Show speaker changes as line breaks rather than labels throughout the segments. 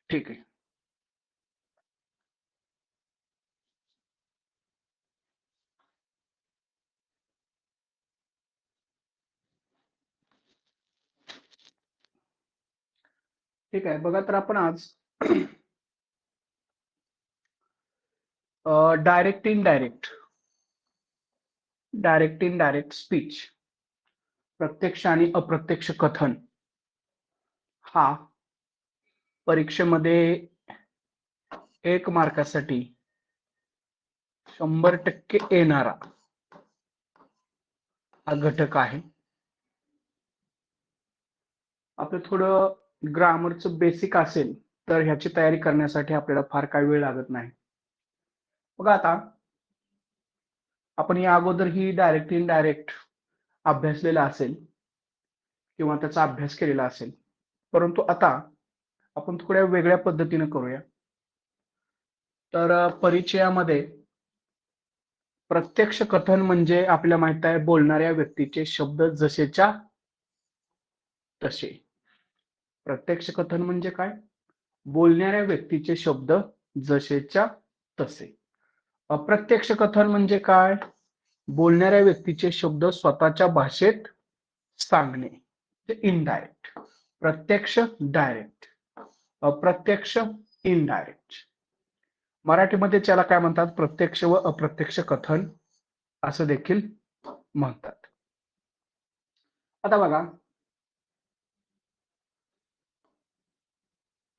ठीक आहे. ठीक आहे, बघा तर आपण आज डायरेक्ट इनडायरेक्ट स्पीच, प्रत्यक्ष आणि अप्रत्यक्ष कथन हा परीक्षेमध्ये 1 मार्कासाठी 100% येणारा हा घटक आहे. आपलं थोडं ग्रामरचं बेसिक असेल तर ह्याची तयारी करण्यासाठी आपल्याला फार काही वेळ लागत नाही. बघा आता आपण या अगोदर ही डायरेक्ट इनडायरेक्ट अभ्यासलेला असेल किंवा त्याचा अभ्यास केलेला असेल, परंतु आता आपण थोड्या वेगळ्या पद्धतीने करूया. तर परिचयामध्ये प्रत्यक्ष कथन म्हणजे आपल्याला माहित आहे बोलणाऱ्या व्यक्तीचे शब्द जसेच्या तसे. प्रत्यक्ष कथन म्हणजे काय? बोलणाऱ्या व्यक्तीचे शब्द जसेच्या तसे. अप्रत्यक्ष कथन म्हणजे काय? बोलणाऱ्या व्यक्तीचे शब्द स्वतःच्या भाषेत सांगणे. इनडायरेक्ट. प्रत्यक्ष डायरेक्ट, अप्रत्यक्ष इनडायरेक्ट. मराठीमध्ये त्याला काय म्हणतात? प्रत्यक्ष व अप्रत्यक्ष कथन असं देखील म्हणतात. आता बघा,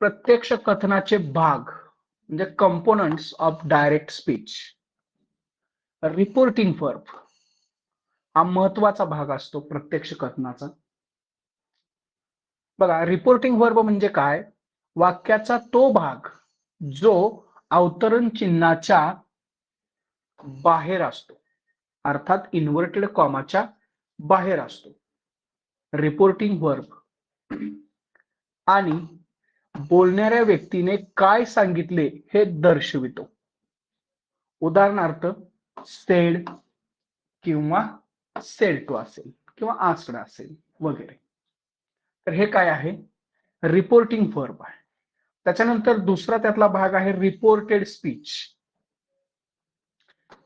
प्रत्यक्ष कथनाचे भाग म्हणजे components of direct speech. Reporting verb हा महत्वाचा भाग असतो प्रत्यक्ष कथनाचा. बघा, रिपोर्टिंग वर्ब म्हणजे काय? वाक्याचा तो भाग जो अवतरण चिन्हाच्या बाहेर असतो, अर्थात इन्व्हर्टेड कॉमाच्या बाहेर असतो. रिपोर्टिंग वर्ब आणि बोलणाऱ्या व्यक्तीने काय सांगितले हे दर्शवितो. उदाहरणार्थ सेड किंवा सेड टू असेल किंवा आस्क्ड असेल वगैरे. तर हे काय आहे? रिपोर्टिंग वर्ब आहे. त्याच्यानंतर दुसरा त्यातला भाग आहे रिपोर्टेड स्पीच.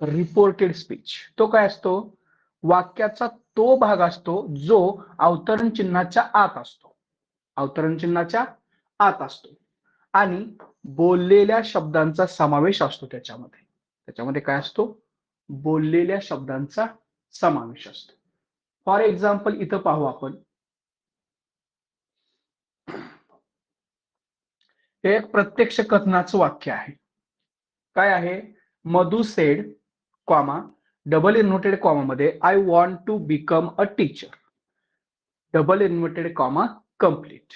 रिपोर्टेड स्पीच तो काय असतो? वाक्याचा तो भाग असतो जो अवतरण चिन्हाच्या आत असतो. अवतरण चिन्हाच्या आत असतो आणि बोललेल्या शब्दांचा समावेश असतो. त्याच्यामध्ये काय असतो? बोललेल्या शब्दांचा समावेश असतो. फॉर एक्झाम्पल इथं पाहू आपण. हे एक प्रत्यक्ष कथनाचं वाक्य आहे. काय आहे? Madhu said comma double inverted comma मध्ये I want to become a teacher, double inverted comma complete.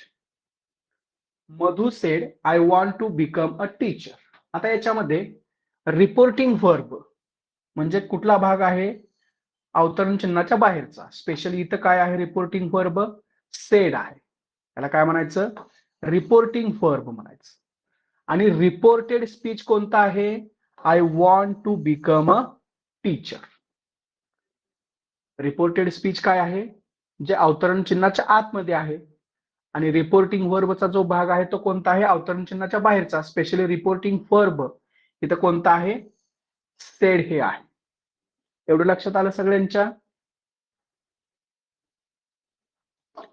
Madhu said I want to become a teacher. आता याच्यामध्ये रिपोर्टिंग वर्ब म्हणजे कुठला भाग आहे? अवतरण चिन्हाच्या बाहेरचा. स्पेशली इथं काय आहे? रिपोर्टिंग वर्ब सेड आहे. त्याला काय म्हणायचं? रिपोर्टिंग वर्ब म्हणायचं. आणि रिपोर्टेड स्पीच कोणता आहे? I want to become a teacher. Reported speech काय आहे? जे अवतरण चिन्हाच्या आतमध्ये आहे. आणि रिपोर्टिंग वर्बचा जो भाग आहे तो कोणता आहे? अवतरण चिन्हाच्या बाहेरचा. स्पेशली रिपोर्टिंग वर्ब इथं कोणता आहे? सेड हे आहे. एवढं लक्षात आलं सगळ्यांच्या?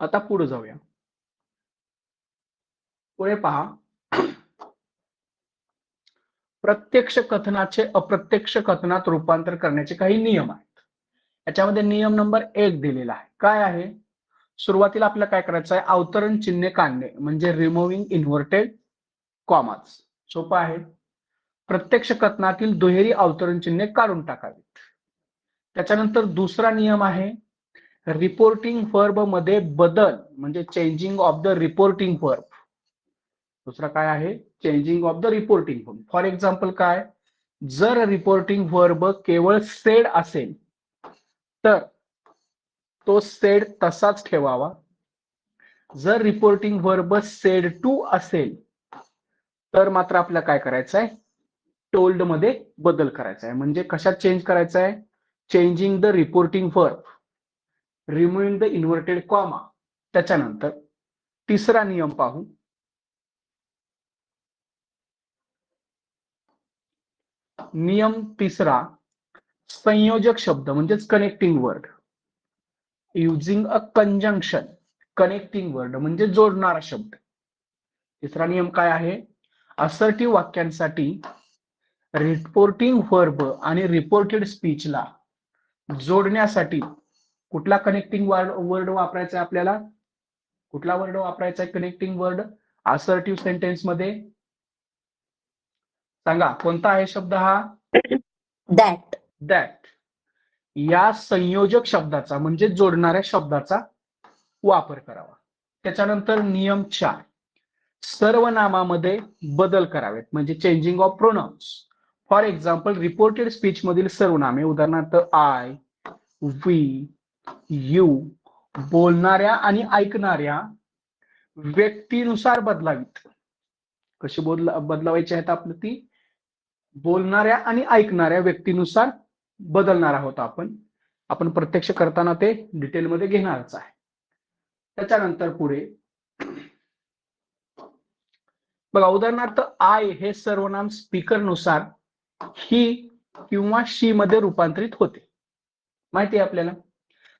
आता पुढे जाऊया. पुढे पहा, प्रत्यक्ष कथनाचे अप्रत्यक्ष कथनात रूपांतर करण्याचे काही नियम आहेत. याच्यामध्ये नियम नंबर 1 दिलेला आहे. काय आहे? सुरुवातीला आपल्याला काय करायचं आहे? अवतरण चिन्हे काढणे म्हणजे रिमूव्हिंग इन्व्हर्टेड कॉमास. सोपं आहे. प्रत्यक्ष कथनातील दुहेरी अवतरण चिन्हे काढून टाकावीत. त्याच्यानंतर दुसरा नियम आहे रिपोर्टिंग वर्ब मध्ये बदल म्हणजे changing of the reporting verb. दुसरा काय आहे? Changing of the reporting verb. For example काय? जर रिपोर्टिंग वर्ब केवळ सेड असेल तर तो सेड तसाच ठेवावा. जर रिपोर्टिंग वर्ब सेड टू असेल तर मात्र आपल्याला काय करायचं आहे? टोल्ड मध्ये बदल करायचा आहे. म्हणजे कशात चेंज करायचा आहे? Changing the reporting verb, removing the inverted comma. त्याच्यानंतर तिसरा नियम पाहू. नियम तिसरा, संयोजक शब्द म्हणजेच connecting word, using a conjunction, connecting word म्हणजे जोडणारा शब्द. तिसरा नियम काय आहे, असर्टिव्ह वाक्यांसाठी रिपोर्टिंग वर्ब आणि रिपोर्टेड स्पीचला जोडण्यासाठी कुठला कनेक्टिंग वर्ड वापरायचा आहे आपल्याला, कुठला वर्ड वापरायचा आहे कनेक्टिंग वर्ड असर्टिव्ह सेंटेन्स मध्ये, सांगा कोणता आहे शब्द हा,
दॅट.
दॅट. या संयोजक शब्दाचा म्हणजे जोडणाऱ्या शब्दाचा वापर करावा. त्याच्यानंतर नियम 4, सर्वनामामध्ये बदल करावेत म्हणजे changing of pronounce. For example reported speech मधील सर्वनामे उदाहरणार्थ आय, वी, यू बोलणाऱ्या आणि ऐकणाऱ्या व्यक्तीनुसार बदलावीत. कशी बदलावायची आहेत आपलं, ती बोलणाऱ्या आणि ऐकणाऱ्या व्यक्तीनुसार बदलणार आहोत आपण प्रत्यक्ष करताना ते डिटेलमध्ये घेणारच आहे. त्याच्यानंतर पुढे बघा, उदाहरणार्थ आय हे सर्वनाम स्पीकरनुसार ही किंवा शी मध्ये रूपांतरित होते, माहिती आहे आपल्याला.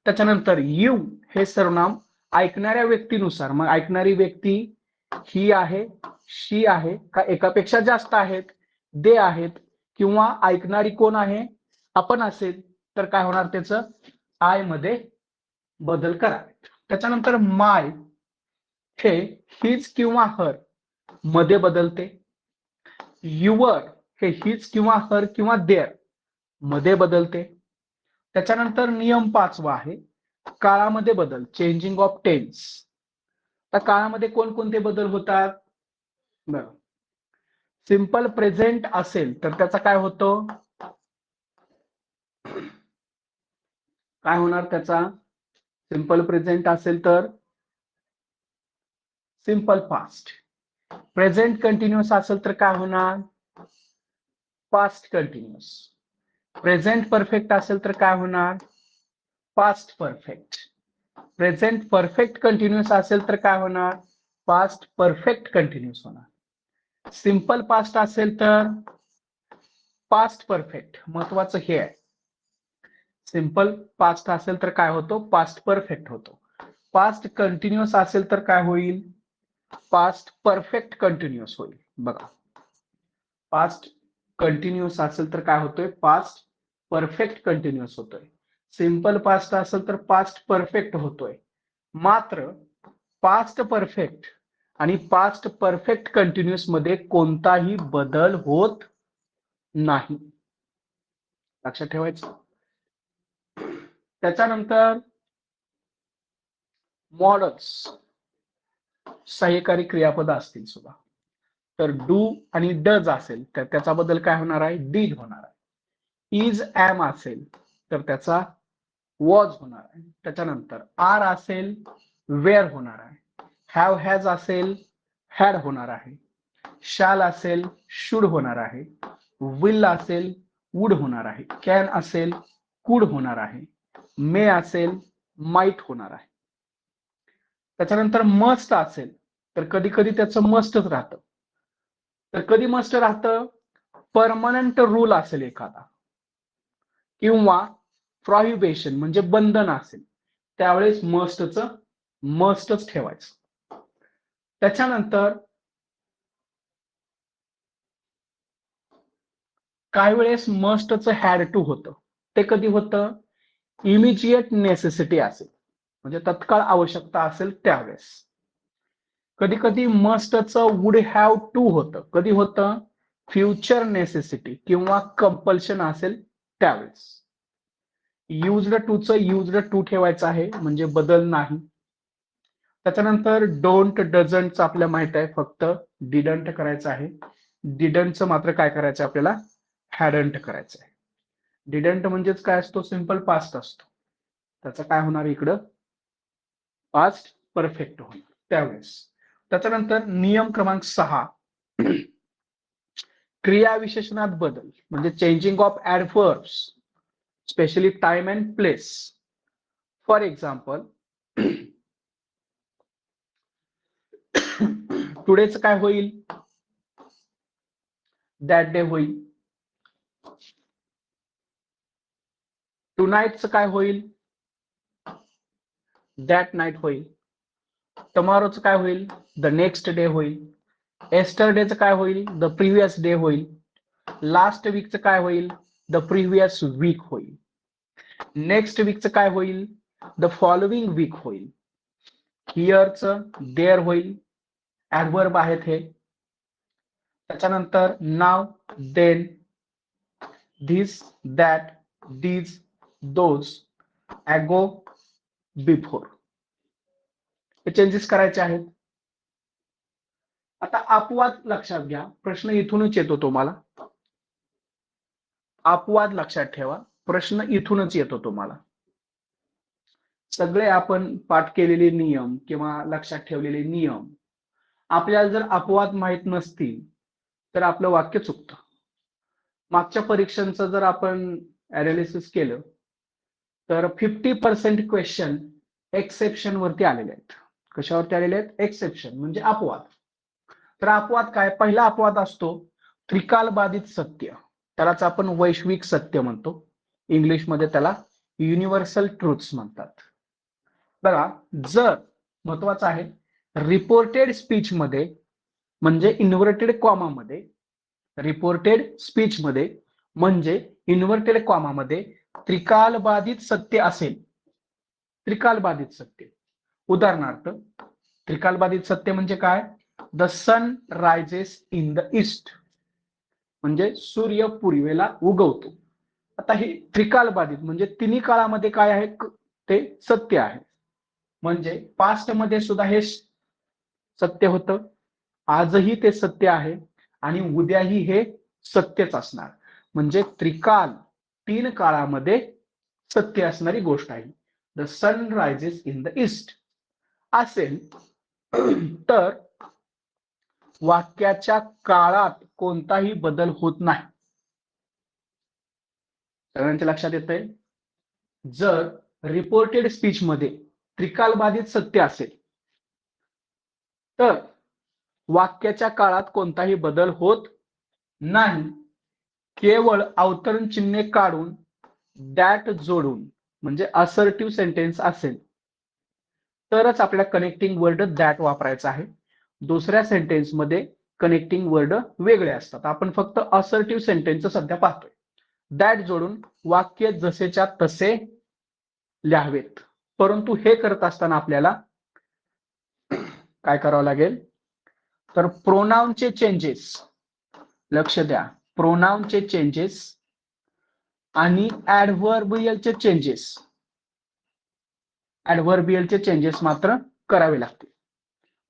त्याच्यानंतर यू हे सर्वनाम ऐकणाऱ्या व्यक्तीनुसार, मग ऐकणारी व्यक्ती ही आहे, शी आहे का एकापेक्षा जास्त आहेत, दे आहेत, किंवा ऐकणारी कोण आहे, आपण असेल तर काय होणार, त्याचं आय मध्ये बदल करावे. त्याच्यानंतर माय हे हिज किंवा हर मध्ये बदलते. युअर हे हिज किंवा हर किंवा देअर मध्ये बदलते. त्याच्यानंतर नियम 5 आहे, काळामध्ये बदल, चेंजिंग ऑफ टेन्स. तर काळामध्ये कोणकोणते बदल होतात, बरं, सिंपल प्रेझेंट असेल तर त्याचा काय होतं, काय होणार त्याचा, सिंपल प्रेझेंट असेल तर सिंपल पास्ट. प्रेझेंट कंटिन्युअस असेल तर काय होणार, पास्ट कंटिन्युअस. प्रेझेंट परफेक्ट असेल तर काय होणार, past perfect. Present perfect continuous असेल तर काय होणार, पास्ट परफेक्ट कंटिन्युअस होणार. सिंपल पास्ट असेल तर पास्ट परफेक्ट, महत्वाचं हे आहे, सिंपल पास्ट असेल तर काय होतो, पास्ट परफेक्ट होतो. पास्ट कंटिन्युअस असेल तर काय होईल, पास्ट परफेक्ट कंटिन्युअस होईल. बघा, पास्ट कंटिन्युअस असेल तर काय होतोय, पास्ट परफेक्ट कंटिन्युअस होतोय. सिंपल पास्ट असेल तर पास्ट परफेक्ट होतोय. मात्र पास्ट परफेक्ट आणि पास्ट परफेक्ट कंटिन्युअस मध्ये कोणताही बदल होत नाही, लक्षात ठेवायचं. त्याच्यानंतर मॉडल्स, सहाय्यकारी क्रियापद असतील सुद्धा, तर डू आणि डज असेल तर त्याचा बदल काय होणार आहे, डीड होणार आहे. इज एम असेल तर त्याचा वॉज होणार आहे. त्याच्यानंतर आर असेल वेअर होणार आहे. हॅव हॅज असेल हॅड होणार आहे. शॅल असेल शुड होणार आहे. विल असेल वुड होणार आहे. कॅन असेल कुड होणार आहे. मे असेल माइट होणार आहे. त्याच्यानंतर मस्ट असेल तर कधी कधी त्याचं मस्टच राहतं. तर कधी मस्ट राहतं, परमनंट रूल असेल एखादा किंवा प्रॉहिबिशन म्हणजे बंधन असेल त्यावेळेस मस्टच ठेवायचं. त्याच्यानंतर काही वेळेस मस्टचं हॅड टू होतं. ते कधी होतं, इमिजिएट नेसेसिटी असेल म्हणजे तत्काळ आवश्यकता असेल त्यावेळेस. कधी कधी मस्टचं वुड हॅव टू होतं. कधी होतं, फ्युचर नेसेसिटी किंवा कंपल्शन असेल त्यावेळेस. युज्ड टूचं युज्ड टू ठेवायचं आहे म्हणजे बदल नाही. त्याच्यानंतर डोंट डझंट आपल्याला माहित आहे, फक्त डिडंट करायचं आहे. डिडंटचं मात्र काय करायचं आपल्याला, हॅडंट करायचं आहे. डिडंट म्हणजेच काय असतो, सिंपल पास्ट असतो. त्याचं काय होणार इकडं, पास्ट परफेक्ट होणार त्यावेळेस. त्याच्यानंतर नियम क्रमांक 6, क्रियाविशेषणात बदल म्हणजे changing of adverbs, specially time and place. For example टुडेच काय होईल, दॅट डे होईल. टू नाईटचं काय होईल? दॅट नाईट होईल. टुमॉरोचं काय होईल? द नेक्स्ट डे होईल. एस्टरडेचं काय होईल? द प्रिव्हियस डे होईल. लास्ट वीकचं काय होईल? द प्रिव्हियस वीक होईल. नेक्स्ट वीकचं काय होईल? द फॉलोविंग वीक होईल. हिअरचं देअर होईल. ऍडव्हर्ब आहेत हे. त्याच्यानंतर now, then, this, that, these, those, ago, before. हे चेंजेस करायचे आहेत. आता अपवाद लक्षात घ्या. प्रश्न इथूनच येतो तुम्हाला. अपवाद लक्षात ठेवा. प्रश्न इथूनच येतो तुम्हाला. सगळे आपण पाठ केलेले नियम किंवा लक्षात ठेवलेले नियम आपल्याला जर अपवाद माहित नसतील तर आपलं वाक्य चुकतं. मागच्या परीक्षांचं जर आपण अनालिसिस केलं तर 50% क्वेश्चन एक्सेप्शन वरती आलेले आहेत. कशावरती आलेले आहेत? एक्सेप्शन म्हणजे अपवाद. तर अपवाद काय? पहिला अपवाद असतो त्रिकालबाधित सत्य. त्यालाच आपण वैश्विक सत्य म्हणतो. इंग्लिशमध्ये त्याला युनिव्हर्सल ट्रुथ्स म्हणतात. बघा, जर महत्वाचं आहे रिपोर्टेड स्पीच मध्ये म्हणजे इन्व्हर्टेड कॉमामध्ये, रिपोर्टेड स्पीच मध्ये म्हणजे इन्व्हर्टेड कॉमामध्ये त्रिकालबाधित सत्य असेल. त्रिकालबाधित सत्य. उदाहरणार्थ त्रिकालबाधित सत्य म्हणजे काय? The sun rises in the east म्हणजे सूर्य पूर्वेला उगवतो. आता हे त्रिकालबाधित म्हणजे तिन्ही काळामध्ये काय आहे? ते सत्य आहे. म्हणजे पास्ट मध्ये सुद्धा हे सत्य होतं, आजही ते सत्य आहे आणि उद्याही हे सत्यच असणार. म्हणजे त्रिकाल, तीन काळामध्ये सत्य असणारी गोष्ट आहे. The sun rises in the east असेल तर वाक्याच्या काळात कोणताही बदल होत नाही. सगळ्यांच्या लक्षात येतंय? जर रिपोर्टेड स्पीच मध्ये त्रिकालबाधित सत्य असेल तर वाक्याच्या काळात कोणताही बदल होत नाही. केवळ अवतरण चिन्हे काढून दॅट जोडून म्हणजे असर्टिव्ह सेंटेन्स असेल तरच आपल्याला कनेक्टिंग वर्ड दॅट वापरायचा आहे. दुसऱ्या सेंटेन्स मध्ये कनेक्टिंग वर्ड वेगळे असतात. आपण फक्त असर्टिव्ह सेंटेन्स सध्या पाहतोय. दॅट जोडून वाक्य जसेच्या तसे लिहावेत. परंतु हे करत असताना आपल्याला काय करावं लागेल? तर प्रोनाउनचे चेंजेस, लक्ष द्या, प्रोनाउनचे चेंजेस आणि ऍडव्हर्बियलचे चेंजेस, ऍडव्हर्बियलचे चेंजेस मात्र करावे लागतील.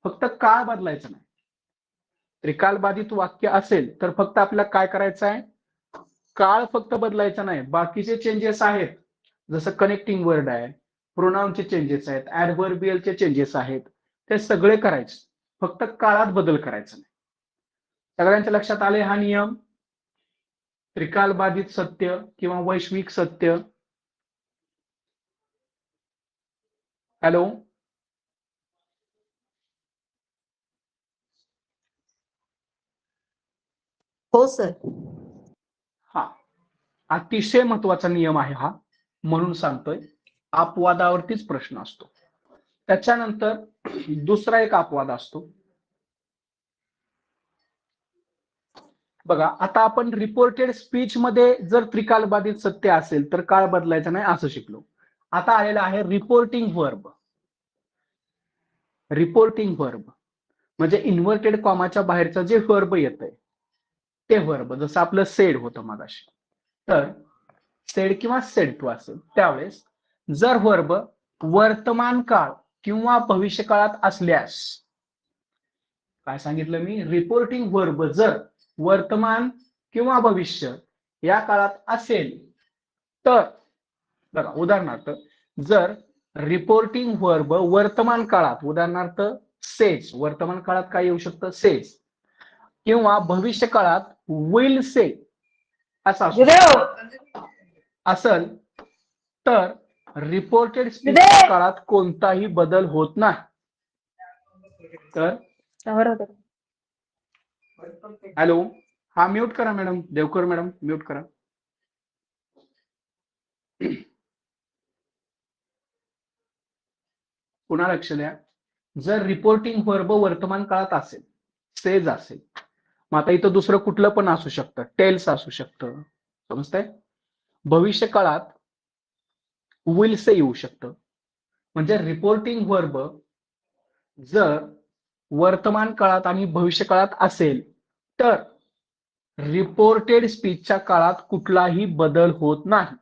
फक्त काळ बदलायचं नाही. त्रिकालबाधित वाक्य असेल तर फक्त आपल्याला काय करायचं आहे? काळ फक्त बदलायचा नाही. बाकीचे चेंजेस आहेत, जसं कनेक्टिंग वर्ड आहे, प्रोनाउनचे चेंजेस आहेत, ऍडव्हर्बियलचे चेंजेस आहेत, ते सगळे करायचे. फक्त काळात बदल करायचा नाही. सगळ्यांच्या लक्षात आले हा नियम? त्रिकालबाधित सत्य किंवा वैश्विक सत्य. हॅलो,
हो सर.
हा अतिशय महत्वाचा नियम आहे हा, म्हणून सांगतोय. अपवादावरतीच प्रश्न असतो. त्याच्यानंतर दुसरा एक अपवाद असतो. बघा, आता आपण रिपोर्टेड स्पीच मध्ये जर त्रिकालबाधित सत्य असेल तर काळ बदलायचा नाही असं शिकलो. आता आलेला आहे रिपोर्टिंग वर्ब. रिपोर्टिंग वर्ब म्हणजे इन्व्हर्टेड कॉमाच्या बाहेरचं जे वर्ब येतंय ते वर्ब, जसं आपलं सेड होतं मगाशी. तर सेड किंवा सेड टू असेल त्यावेळेस जर वर्ब वर्तमान काळ किंवा भविष्य काळात असल्यास, काय सांगितलं मी? रिपोर्टिंग वर्ब जर वर्तमान किंवा भविष्य या काळात असेल तर, बघा उदाहरणार्थ जर रिपोर्टिंग वर्ब वर्तमान काळात, उदाहरणार्थ सेज, वर्तमान काळात काय येऊ शकतं? सेज, किंवा भविष्य काळात विल से असा असेल तर रिपोर्टेड स्पीच काळात कोणताही बदल होत नाही. तर हॅलो, हा म्यूट करा मॅडम, देवकर मॅडम म्यूट करा. पुन्हा लक्ष द्या, जर रिपोर्टिंग वर्ब वर्तमान काळात असेल, सेज असेल, मग आता इथं दुसरं कुठलं पण असू शकतं, टेल्स असू शकतं, समजतंय? भविष्य काळात विल से येऊ शकतं. म्हणजे रिपोर्टिंग वर्ब जर वर्तमान काळात आणि भविष्य काळात असेल तर रिपोर्टेड स्पीचच्या काळात कुठलाही बदल होत नाही.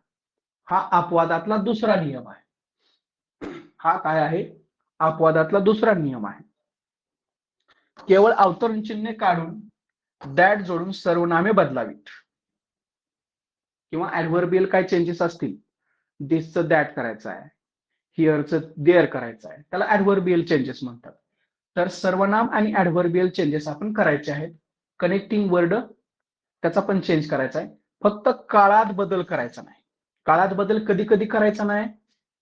हा अपवादातला दुसरा नियम आहे. हा काय आहे? अपवादातला दुसरा नियम आहे. केवळ अवतरण चिन्ह काढून दॅट जोडून सर्वनामे बदलावीत किंवा ऍडव्हर्बियल काय चेंजेस असतील, दिसचं दॅट करायचं आहे, हिअरचं देअर करायचं आहे, त्याला ऍडव्हर्बियल चेंजेस म्हणतात. तर सर्वनाम आणि ऍडव्हर्बियल चेंजेस आपण करायचे आहेत. कनेक्टिंग वर्ड त्याचा पण चेंज करायचा आहे. फक्त काळात बदल करायचा नाही. काळात बदल कधी कधी करायचा नाही.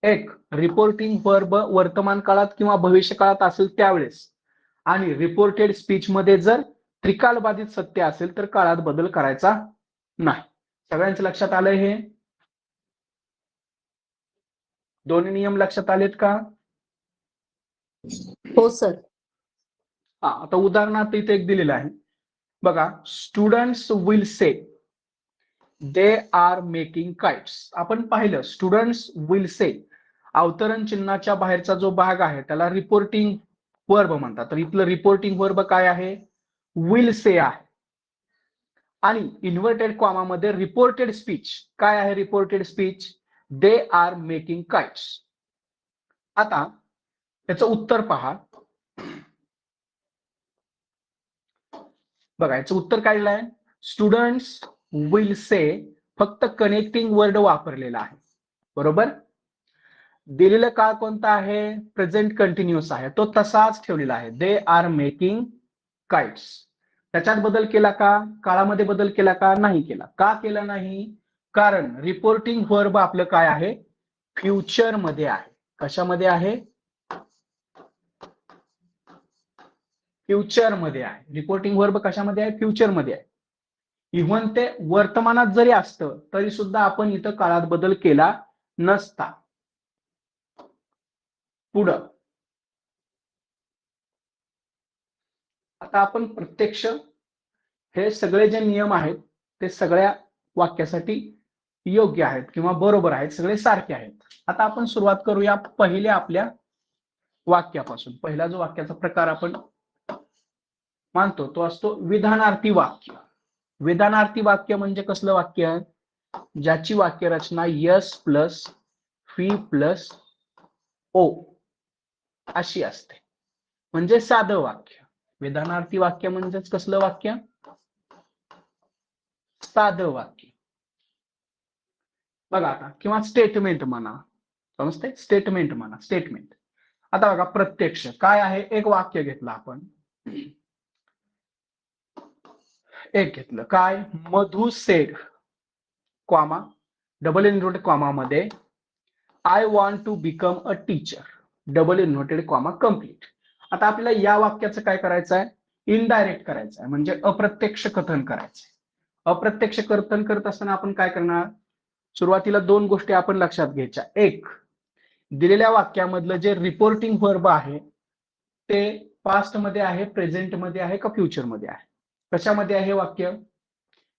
एक, रिपोर्टिंग वर्ब वर्तमान काळात किंवा भविष्य काळात असेल त्यावेळेस, आणि रिपोर्टेड स्पीच मध्ये जर त्रिकालबाधित सत्य असेल तर काळात बदल करायचा नाही. सगळ्यांच्या लक्षात आलंय हे? दोन्ही नियम लक्षात आलेत का?
हो सर.
हा, आता उदाहरणार्थ इथे एक दिलेलं आहे बघा, students will say they are making kites. आपण पाहिलं स्टुडंट्स विल से अवतरण चिन्हाच्या बाहेरचा जो भाग आहे त्याला रिपोर्टिंग वर्ब म्हणतात. तर इथलं रिपोर्टिंग वर्ब काय आहे? विल से आहे. आणि इन्व्हर्टेड कॉमामध्ये रिपोर्टेड स्पीच काय आहे? Reported speech they are making kites. आता त्याचं उत्तर पहा बघा, याचं उत्तर काय आहे? स्टुडंट्स विल से फक्त कनेक्टिंग वर्ड वापरलेला आहे, बरोबर. दिलेलं काळ कोणता आहे? प्रेझेंट कंटिन्युअस आहे, तो तसाच ठेवलेला आहे. They are making kites. त्याच्यात बदल केला का? काळामध्ये बदल केला का? नाही केला. का केला नाही? कारण रिपोर्टिंग वर्ब आपलं काय आहे? फ्युचर मध्ये आहे. कशामध्ये आहे? फ्युचर मध्ये आहे. रिपोर्टिंग वर्ब कशामध्ये आहे? फ्युचर मध्ये आहे. इव्हन ते वर्तमानात जरी असतं तरी सुद्धा आपण इथं काळात बदल केला नसता. पुढं आता आपण प्रत्यक्ष हे सगळे जे नियम आहेत ते सगळ्या वाक्यासाठी योग्य आहेत किंवा बरोबर आहेत, सगळे सारखे आहेत. आता आपण सुरुवात करूया पहिल्या आपल्या वाक्यापासून. पहिला जो वाक्याचा प्रकार आपण मानतो तो असतो विधानार्थी वाक्य. विधानार्थी वाक्य म्हणजे कसलं वाक्य? ज्याची वाक्यरचना S plus V plus O अशी असते, म्हणजे साधं वाक्य. विधानार्थी वाक्य म्हणजेच कसलं वाक्य? साधं वाक्य. बघा आता, किंवा स्टेटमेंट म्हणा, समजते? स्टेटमेंट म्हणा, स्टेटमेंट. आता बघा, प्रत्यक्ष काय आहे? एक वाक्य घेतलं आपण, एक घेतलं काय? Madhu said comma double inverted comma मध्ये I want to become a teacher double inverted comma complete. आता आपल्याला या वाक्याचं काय करायचं आहे? इनडायरेक्ट करायचं आहे, म्हणजे अप्रत्यक्ष कथन करायचं आहे. अप्रत्यक्ष कथन करत असताना आपण काय करणार? सुरुवातीला दोन गोष्टी आपण लक्षात घ्यायच्या. एक, दिलेल्या वाक्यामधलं जे रिपोर्टिंग वर्ब आहे ते पास्ट मध्ये आहे, प्रेझेंट मध्ये आहे का फ्युचर मध्ये आहे? कशामध्ये आहे वाक्य?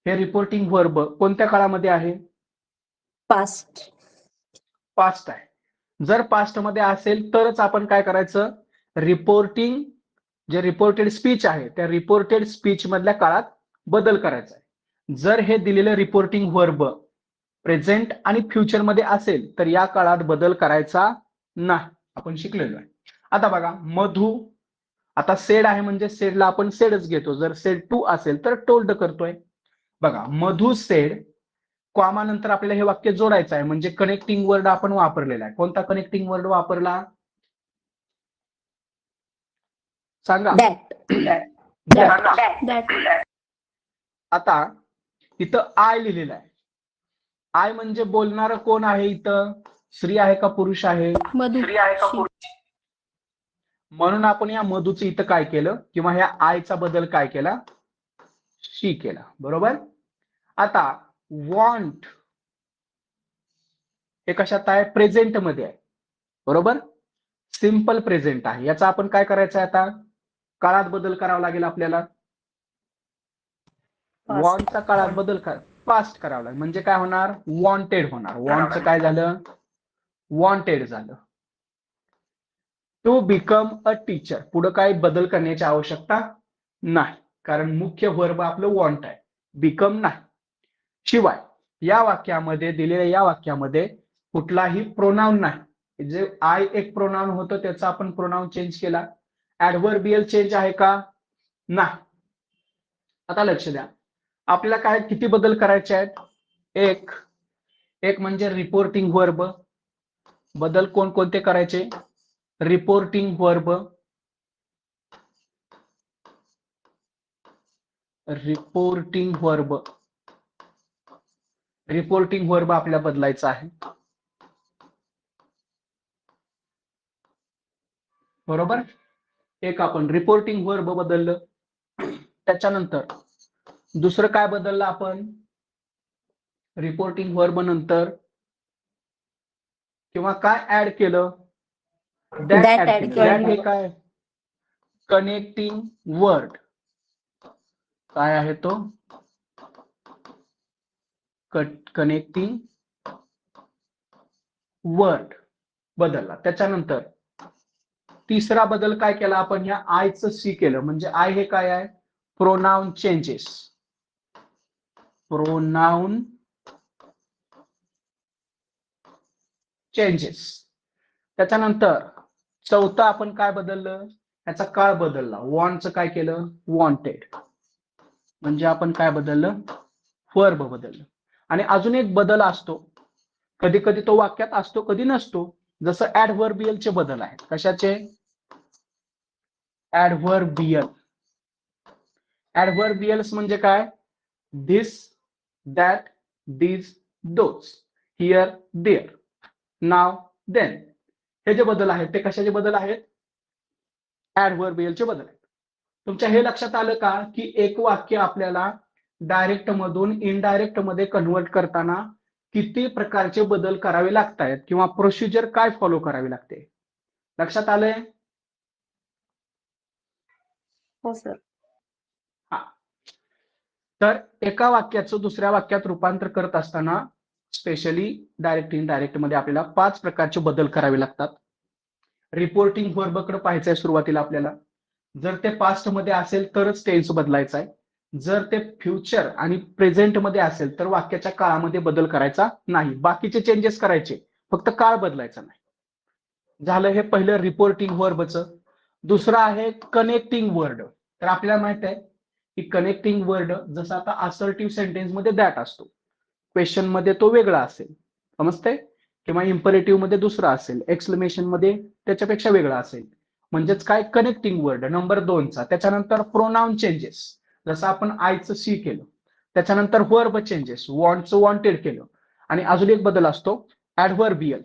हे रिपोर्टिंग वर्ब कोणत्या काळामध्ये आहे?
पास्ट.
पास्ट आहे. जर पास्ट मध्ये असेल तरच आपण काय करायचं? रिपोर्टिंग जे रिपोर्टेड स्पीच आहे त्या रिपोर्टेड स्पीच मधल्या काळात बदल करायचा आहे. जर हे दिलेलं रिपोर्टिंग वर्ब प्रेझेंट आणि फ्युचर मध्ये असेल तर या काळात बदल करायचा नाही, आपण शिकलेलो आहे. आता बघा, मधु आता सेड आहे म्हणजे सेडला आपण सेडच घेतो. जर सेड टू असेल तर टोल्ड करतोय. बघा, मधु सेड कॉमा नंतर आपल्याला हे वाक्य जोडायचं आहे, म्हणजे कनेक्टिंग वर्ड आपण वापरलेला आहे. कोणता कनेक्टिंग वर्ड वापरला? सांगा. आता इथं आय लिहिलेलं आहे. आय म्हणजे बोलणारं कोण आहे? इथं स्त्री आहे का पुरुष आहे?
स्त्री आहे का पुरुष?
म्हणून आपण या मधूचं इथं काय केलं, किंवा ह्या आयचा बदल काय केला? शी केला, बरोबर. आता वॉन्ट हे कशात आहे? प्रेझेंट मध्ये आहे, बरोबर. सिंपल प्रेझेंट आहे. याचा आपण काय करायचं आहे आता? काळात बदल करावा लागेल आपल्याला. वॉन्टचा काळात बदल पास्ट करावा लागेल. म्हणजे काय होणार? वॉन्टेड होणार. वॉन्टचं काय झालं? वॉन्टेड झालं. To become a teacher. पुढे काय बदल करण्याची आवश्यकता नाही, कारण मुख्य वर्ब आपलं वॉन्ट आहे, बिकम नाही. शिवाय या वाक्यामध्ये दिलेल्या या वाक्यामध्ये कुठलाही प्रोनाउन नाही. जे आय एक प्रोनाउन होतं त्याचा आपण प्रोनाउन चेंज केला. ऍडव्हर्बियल चेंज आहे का? नाही. आता लक्ष द्या, आपल्याला काय किती बदल करायचे आहेत? एक म्हणजे रिपोर्टिंग वर्ब. बदल कोणकोणते करायचे? Reporting verb, reporting verb, reporting verb आपल्याला बदलायचा आहे. बरोबर. एक आपण रिपोर्टिंग वर्ब बदललं. त्याच्यानंतर दुसरं काय बदललं आपण? रिपोर्टिंग वर्ब नंतर किंवा काय ऍड केलं? दॅट ऍड केलं. दॅट हे काय? Connecting word. काय आहे तो? कनेक्टिंग वर्ड बदलला. त्याच्यानंतर तिसरा बदल काय केला आपण? या आयचं सी केलं. म्हणजे आय हे काय आहे? Pronoun changes. Pronoun changes. त्याच्यानंतर चौथा आपण काय बदललं? याचा काळ बदलला. वॉन्टचं काय केलं? वॉन्टेड. म्हणजे आपण काय बदललं? वर्ब बदललं. आणि अजून एक बदल असतो, कधी कधी तो वाक्यात असतो, कधी नसतो. जसं ऍडव्हर्बियलचे बदल आहेत. कशाचे? ऍडव्हर्बियल. ऍडव्हर्बियल्स म्हणजे काय? This, that, these, those, here, there, now, then. हे जे बदल आहेत ते कशाचे बदल आहेत? ऍडव्हर्बियलचे बदल आहेत. तुमच्या हे लक्षात आलं का की एक वाक्य आपल्याला डायरेक्ट मधून इनडायरेक्ट मध्ये कन्वर्ट करताना किती प्रकारचे बदल करावे लागतात किंवा प्रोसिजर काय फॉलो करावी लागते? लक्षात आलंय?
हो सर.
हा. तर एका वाक्याचं दुसऱ्या वाक्यात रूपांतर करत असताना स्पेशली डायरेक्ट इनडायरेक्ट मध्ये आपल्याला 5 प्रकारचे बदल करावे लागतात. रिपोर्टिंग वर्बकडे पाहायचंय सुरुवातीला आपल्याला. जर ते पास्ट मध्ये असेल तरच टेन्स बदलायचा आहे. जर ते फ्युचर आणि प्रेझेंट मध्ये असेल तर वाक्याच्या काळामध्ये बदल करायचा नाही. बाकीचे चेंजेस करायचे, फक्त काळ बदलायचा नाही. झालं हे पहिलं रिपोर्टिंग वर्बचं. दुसरं आहे कनेक्टिंग वर्ड. तर आपल्याला माहित आहे की कनेक्टिंग वर्ड जसं आता असर्टिव्ह सेंटेन्स मध्ये दॅट असतो, क्वेश्चन मध्ये तो वेगळा असेल, समजतंय? किंवा इम्परेटिव्ह मध्ये दुसरा असेल, एक्सक्लेमेशन मध्ये त्याच्यापेक्षा वेगळा असेल. म्हणजेच काय? कनेक्टिंग वर्ड नंबर 2चा. त्याच्यानंतर प्रोनाउन चेंजेस, जसं आपण आयचं सी केलं. त्याच्यानंतर वर्ब चेंजेस, वॉन्टचं वॉन्टेड केलं. आणि अजून एक बदल असतो ऍडव्हर्बियल,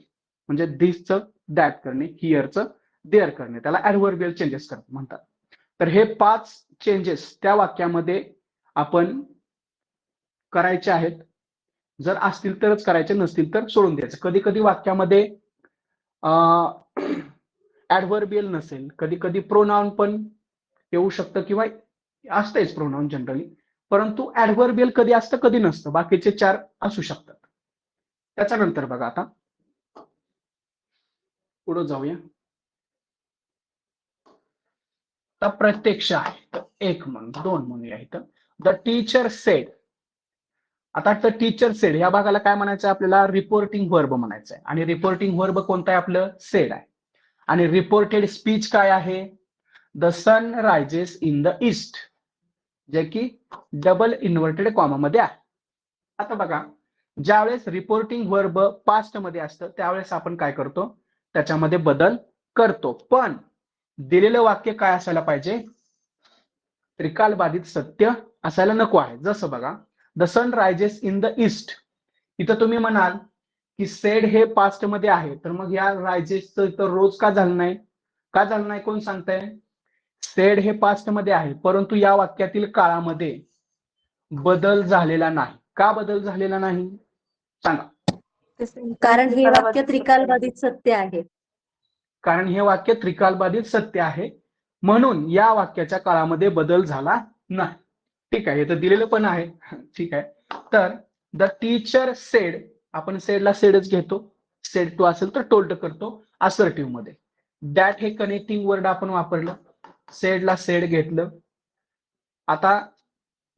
म्हणजे दिसचं दॅट करणे, हिअरचं देअर करणे, त्याला ऍडव्हर्बियल चेंजेस म्हणतात. तर हे 5 चेंजेस त्या वाक्यामध्ये आपण करायचे आहेत. जर असतील तरच करायचे, नसतील तर सोडून द्यायचं. कधी कधी वाक्यामध्ये ऍडव्हर्बियल नसेल, कधी कधी प्रोनाउन पण येऊ शकतं किंवा असतेच प्रोनाउन जनरली, परंतु ऍडव्हर्बियल कधी असतं कधी नसतं. बाकीचे 4 असू शकतात. त्याच्यानंतर बघा आता पुढे जाऊया. आता प्रत्यक्ष आहे तर 1 म्हणून 2 म्हणूया इथं. The teacher sed. आता द टीचर सेड या भागाला काय म्हणायचं आपल्याला? रिपोर्टिंग वर्ब म्हणायचं आहे. आणि रिपोर्टिंग वर्ब कोणतं आहे आपलं? सेड आहे. आणि रिपोर्टेड स्पीच काय आहे? The sun rises in the east, जे की डबल इन्व्हर्टेड कॉमा मध्ये आहे. आता बघा, ज्यावेळेस रिपोर्टिंग वर्ब पास्ट मध्ये असतं त्यावेळेस आपण काय करतो? त्याच्यामध्ये बदल करतो. पण दिलेलं वाक्य काय असायला पाहिजे? त्रिकालबाधित सत्य असायला नको आहे. जसं बघा, the sun rises in the east. इथं तुम्ही म्हणाल की सेड हे पास्ट मध्ये आहे, तर मग या रायजेसचं तर रोज का झालं नाही? का झालं नाही कोण सांगताय? सेड हे पास्ट मध्ये आहे, परंतु या वाक्यातील काळामध्ये बदल झालेला नाही. का बदल झालेला नाही सांगा?
कारण हे वाक्य त्रिकालबाधित सत्य आहे.
कारण हे वाक्य त्रिकालबाधित सत्य आहे, म्हणून या वाक्याच्या काळामध्ये बदल झाला नाही. ठीक आहे, हे तर दिलेलं पण आहे. ठीक आहे, तर द टीचर सेड, आपण सेडला सेडच घेतो, सेड टू असेल तर टोल्ड करतो असर्टिव्ह मध्ये. दॅट हे कनेक्टिंग वर्ड आपण वापरलं, सेडला सेड घेतलं. आता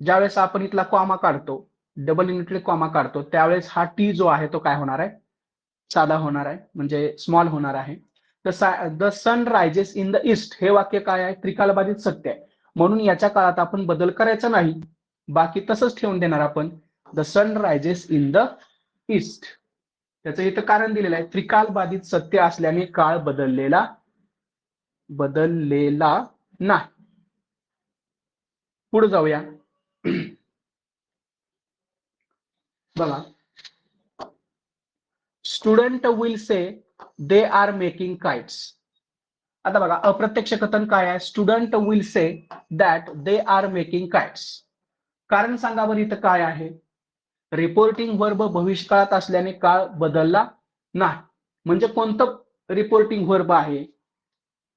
ज्यावेळेस आपण इथला कॉमा काढतो, डबल इनवर्टेड कॉमा काढतो, त्यावेळेस हा टी जो आहे तो काय होणार आहे, साधा होणार आहे, म्हणजे स्मॉल होणार आहे. The sun rises in the east हे वाक्य काय आहे, त्रिकालबाधित सत्य आहे, म्हणून याच्या काळात आपण बदल करायचा नाही, बाकी तसंच ठेवून देणार आपण, the sun rises in the east. त्याचं इथं कारण दिलेलं आहे, त्रिकालबाधित सत्य असल्याने काळ बदललेला नाही. पुढे जाऊया. बघा, student will say they are making kites. आता बघा, अप्रत्यक्ष कथन काय आहे, student will say that they are making kites. कारण सांगा बरं इथं काय आहे, रिपोर्टिंग वर्ब भविष्यकाळात असल्याने काळ बदलला नाही. म्हणजे कोणतं रिपोर्टिंग वर्ब आहे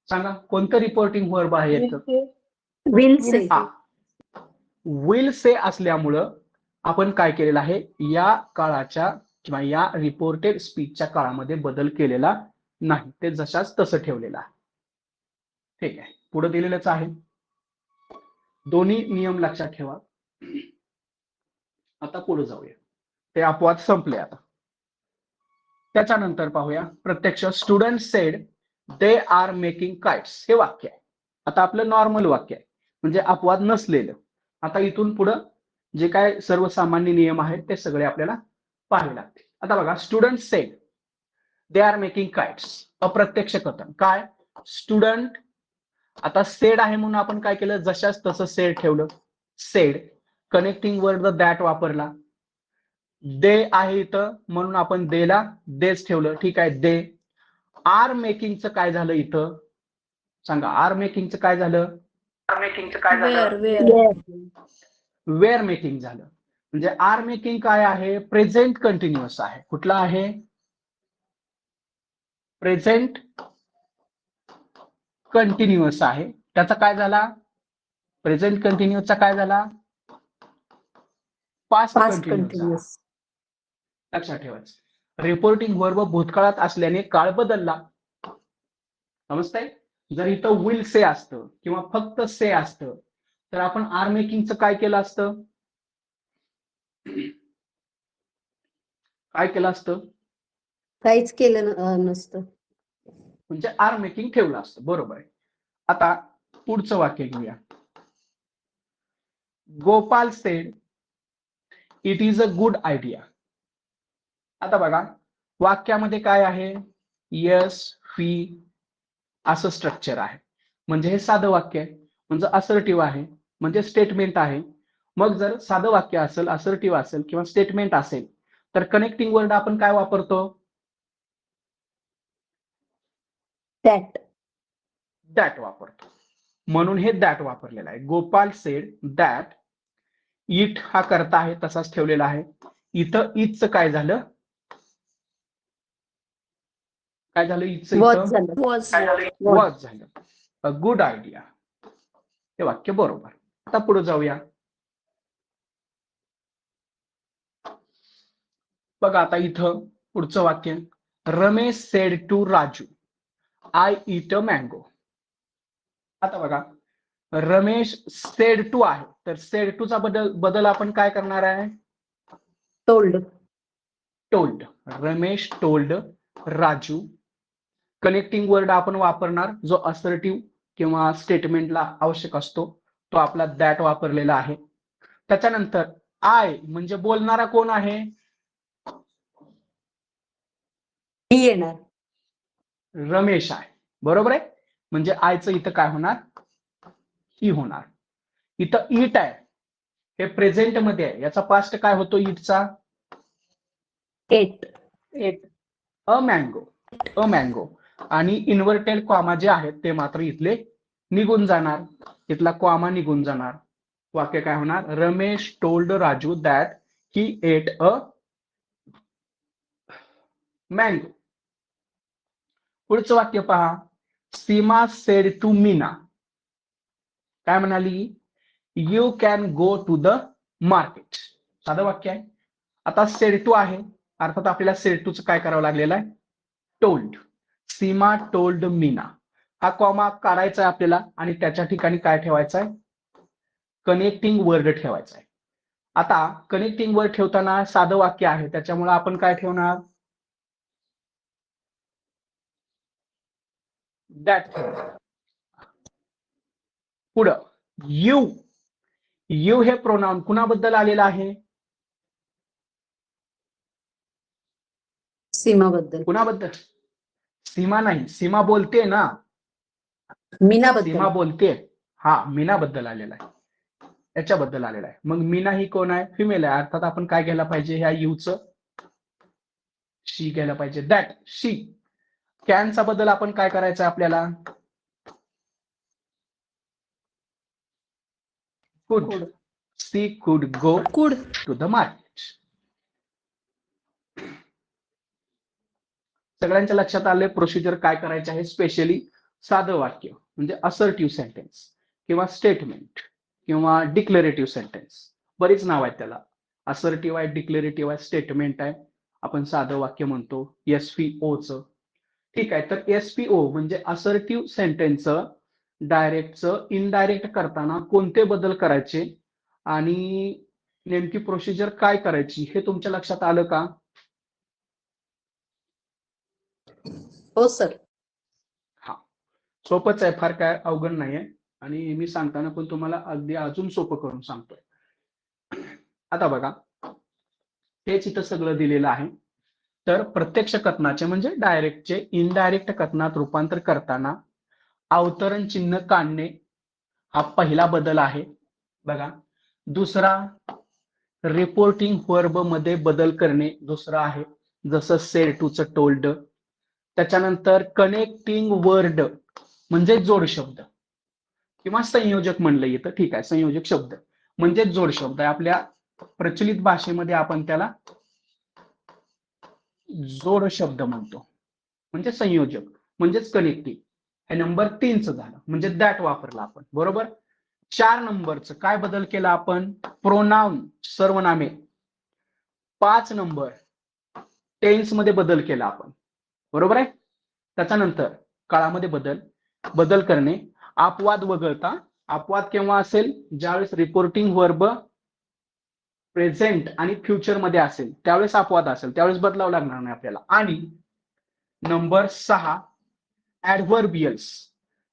सांगा, कोणतं रिपोर्टिंग वर्ब आहे
विल से.
विल से असल्यामुळं आपण काय केलेलं आहे, या काळाच्या किंवा या रिपोर्टेड स्पीचच्या काळामध्ये बदल केलेला नाही, ते जशाच तसं ठेवलेलं आहे. ठीक आहे, पुढे दिलेलंच आहे. दोन्ही नियम लक्षात ठेवा. आता पुढे जाऊया, ते अपवाद संपले. आता त्याच्यानंतर पाहूया प्रत्यक्ष. Student said they are making kites हे वाक्य आहे. आता आपलं नॉर्मल वाक्य आहे, म्हणजे अपवाद नसलेलं. आता इथून पुढे जे काय सर्वसामान्य नियम आहेत ते सगळे आपल्याला पाहावे लागतील. आता बघा, student said they are making kites, अप्रत्यक्ष कथन काय, स्टुडंट, आता सेड आहे म्हणून आपण काय केलं, जशाच तसं सेड ठेवलं, सेड. कनेक्टिंग वर्ड दॅट वापरला, दे आहे इथं म्हणून आपण देला देच ठेवलं. ठीक आहे, दे. आर मेकिंगचं काय झालं इथं सांगा, आर मेकिंगचं काय झालं, वेअर मेकिंग झालं. म्हणजे आर मेकिंग काय आहे, प्रेझेंट कंटिन्युअस आहे. कुठला आहे, प्रेझेंट कंटिन्युअस आहे. त्याचा काय झाला, प्रेझेंट कंटिन्युअसचा काय झाला, पास्ट कंटिन्युअस. लक्षात ठेवायचं. रिपोर्टिंग वर्ब भूतकाळात असल्याने काळ बदलला. समजतंय. जर इथं विल से असतं किंवा फक्त से असतं तर आपण आर मेकिंगचं काय केलं असतं, काय केलं असतं,
काहीच केलं नसतं,
म्हणजे आर मेकिंग ठेवलं असतं. बरोबर आहे. आता पुढचं वाक्य घेऊया. Gopal sed it is a good idea. आता बघा, वाक्यामध्ये काय आहे, यस फी असं स्ट्रक्चर आहे. म्हणजे हे साधं वाक्य आहे, म्हणजे असर्टिव्ह आहे, म्हणजे स्टेटमेंट आहे. मग जर साधं वाक्य असेल, असर्टिव्ह असेल किंवा स्टेटमेंट असेल तर कनेक्टिंग वर्ड आपण काय वापरतो, दॅट वापरतो. म्हणून हे दॅट वापरलेलं आहे. गोपाल सेड दॅट, इट हा करता आहे तसाच ठेवलेला आहे. इथं इथचं काय झालं, काय झालं, इथचं इथं वॉज झालं. अ गुड आयडिया हे वाक्य बरोबर. आता पुढे जाऊया. बघा, आता इथं पुढचं वाक्य, Ramesh said to Raju I eat a mango. आता बघा, रमेश सेड टू आहे, तर सेड टू चा बदल आपण काय करणार आहे, told. Ramesh told Raju. Connecting word आपण वापरणार जो असर्टिव्ह किंवा स्टेटमेंटला आवश्यक असतो, तो आपला दॅट वापरलेला आहे. त्याच्यानंतर आय म्हणजे बोलणारा कोण आहे,
येणार
रमेश आहे. बरोबर आहे. म्हणजे आयचं इथं काय होणार, ही होणार. इथं इट आहे, हे प्रेझेंट मध्ये आहे, याचा पास्ट काय होतो इटचा, एट. A mango. आणि इन्व्हर्टेड कॉमा जे आहेत ते मात्र इथले निघून जाणार, इथला कॉमा निघून जाणार. वाक्य काय होणार, Ramesh told Raju that he ate a mango. पुढचं वाक्य पहा. Seema said to Meena. काय म्हणाली? You can go to the market. साधं वाक्य आहे. आता सेड टू आहे, अर्थात आपल्याला सेड टूचं काय करावं लागलेलं आहे? टोल्ड. सीमा टोल्ड मीना. हा कॉमा काढायचा आहे आपल्याला आणि त्याच्या ठिकाणी काय ठेवायचं आहे? कनेक्टिंग वर्ड ठेवायचा आहे. आता कनेक्टिंग वर्ड ठेवताना साधं वाक्य आहे, त्याच्यामुळे आपण काय ठेवणार? दॅट. पुढं यू. यू हे प्रोनाउन कुणाबद्दल आलेलं आहे?
सीमाबद्दल.
कुणाबद्दल? सीमा नाही, सीमा बोलते ना.
मीनाबद्दल.
सीमा बोलते. हा, मीनाबद्दल आलेला आहे, याच्याबद्दल आलेला आहे. मग मीना ही कोण आहे? फिमेल आहे. अर्थात आपण काय घ्यायला पाहिजे? ह्या यूचं शी घ्यायला पाहिजे. दॅट, शी. कॅनचा बद्दल आपण काय करायचं आपल्याला? कुड. C could go
could.
To the market. सगळ्यांच्या लक्षात आले प्रोसिजर काय करायचे आहे? स्पेशली साधं वाक्य म्हणजे असर्टिव्ह सेंटेन्स किंवा स्टेटमेंट किंवा डिक्लेरेटिव्ह सेंटेन्स. बरीच नाव आहेत त्याला. असर्टिव्ह आहे, डिक्लेरेटिव्ह आहे, स्टेटमेंट आहे, आपण साधं वाक्य म्हणतो एसपीओचं. ठीक आहे. तर एसपीओ म्हणजे असर्टिव्ह सेंटेन्सचं डायरेक्टचं इनडायरेक्ट करताना कोणते बदल करायचे आणि नेमकी प्रोसिजर काय करायची हे तुमच्या लक्षात आलं का?
हो सर.
हा, सोपंच आहे, फार काय अवघड नाहीये आणि मी सांगताना पण तुम्हाला अगदी अजून सोपं करून सांगतोय. आता बघा, हेच इथं सगळं दिलेलं आहे. तर प्रत्यक्ष कथनाचे म्हणजे डायरेक्टचे इनडायरेक्ट कथनात रूपांतर करताना अवतरण चिन्ह काढणे हा पहिला बदल आहे. बघा, दुसरा रिपोर्टिंग वर्ब मध्ये बदल करणे दुसरा आहे, जसं सेड टूचं टोल्ड. त्याच्यानंतर कनेक्टिंग वर्ड म्हणजे जोड शब्द किंवा संयोजक म्हणलं येतं. ठीक आहे, संयोजक शब्द म्हणजे जोड शब्द आहे. आपल्या प्रचलित भाषेमध्ये आपण त्याला जोड शब्द म्हणतो, म्हणजे संयोजक म्हणजेच कनेक्टिंग. हे नंबर 3चं झालं, म्हणजे दॅट वापरला आपण. बरोबर. 4 नंबरचं काय बदल केला आपण? प्रोनाउन, सर्वनामे. 5 नंबर टेन्स मध्ये बदल केला आपण. बरोबर आहे. त्याच्यानंतर काळामध्ये बदल करणे. अपवाद वगळता. अपवाद केव्हा असेल? ज्यावेळेस रिपोर्टिंग वर्ब प्रेझेंट आणि फ्युचर मध्ये असेल त्यावेळेस अपवाद असेल, त्यावेळेस बदलावं लागणार नाही आपल्याला. आणि नंबर 6 ऍडव्हर्बियल्स,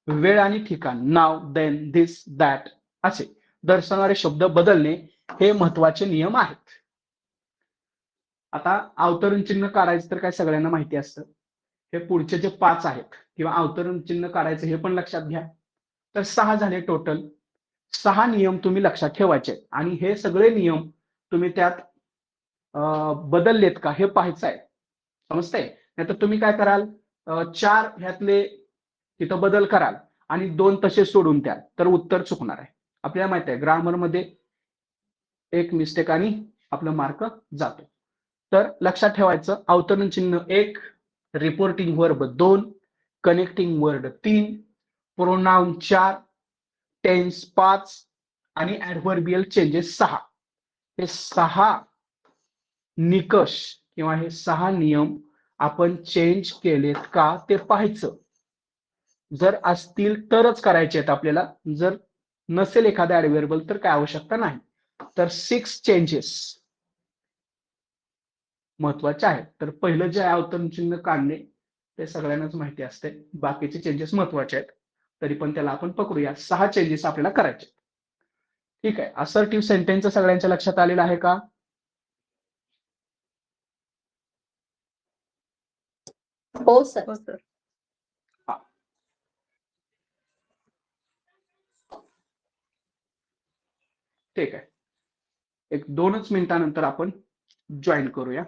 वेळ आणि ठिकाण, नाव, देन, दिस, दॅट असे दर्शवणारे शब्द बदलणे हे महत्वाचे नियम आहेत. आता अवतरण चिन्ह काढायचं तर काय सगळ्यांना माहिती असतं. हे पुढचे जे 5 आहेत किंवा अवतरण चिन्ह काढायचं हे पण लक्षात घ्या. तर 6 झाले टोटल. 6 नियम तुम्ही लक्षात ठेवायचे आणि हे सगळे नियम तुम्ही त्यात बदललेत का हे पाहायचं आहे. समजतंय? नाहीतर तुम्ही काय कराल, 4 ह्यातले तिथं बदल कराल आणि 2 तसे सोडून द्याल तर उत्तर चुकणार आहे. आपल्याला माहिती आहे ग्रामर मध्ये एक मिस्टेक आणि आपला मार्क जातो. तर लक्षात ठेवायचं, अवतरण चिन्ह 1, reporting verb 2, connecting word 3, pronoun 4, tense 5 आणि ऍडव्हर्बियल चेंजेस 6. हे 6 निकष किंवा हे 6 नियम आपण चेंज केलेत का ते पाहायचं. जर असतील तरच करायचे आहेत आपल्याला. जर नसेल एखादा ऍडव्हर्बियल तर काय आवश्यकता नाही. तर 6 चेंजेस महत्वाचे आहेत. तर पहिलं जे अवतरण चिन्ह काढणे ते सगळ्यांनाच माहिती असते. बाकीचे चेंजेस महत्वाचे आहेत, तरी पण त्याला आपण पकडूया. 6 चेंजेस आपल्याला करायचे. ठीक आहे. असर्टिव्ह सेंटेन्स सगळ्यांच्या लक्षात आलेलं आहे का?
हो सर.
ठीक आहे. एक 2च मिनिटानंतर आपण जॉईन करूया.